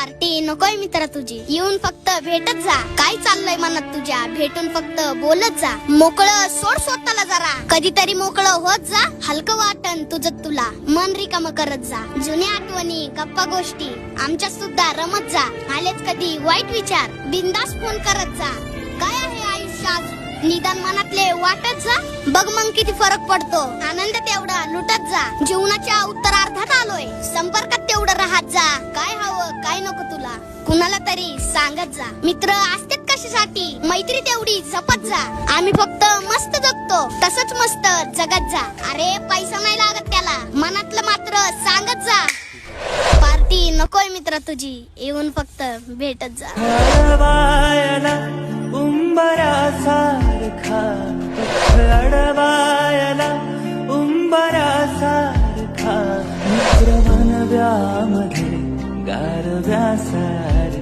Party नकोय मित्रा तुझी, येऊन फक्त भेटत जा. काय चाललंय मनात तुझ्या, भेटून फक्त बोलत जा. मोकळं सोड स्वतःला जरा, कधीतरी मोकळं होत जा. हलकं वाटन तुझं तुला, मन रिकाम करत जा. जुन्या आठवणी गप्पा गोष्टी आमच्या सुद्धा रमत जा. आलेच कधी वाईट विचार, बिंदास फोन करत जा. काय आहे आयुष्यात निदान मनातले वाटत जा. बघ मग किती फरक पडतो, आनंद तेवढा लुटत जा. जीवनाच्या उत्तरार्धात आलोय, संपर्कात तेवढं राहत जा. काय हवं काय नको तुला कुणाला तरी सांगत जा. मित्र असतात कशासाठी, मैत्री तेवढी जपत जा. आम्ही फक्त मस्त जगतो, तसंच मस्त जगत जा. अरे पैसा नाही लागत त्याला, मनातलं मात्र सांगत जा. पार्टी नकोय मित्र तुझी, येऊन फक्त भेटत जा. उंबरासारखा अडवायला उंबरासारखा मित्र बनव्यामध्ये गारव्यासारखा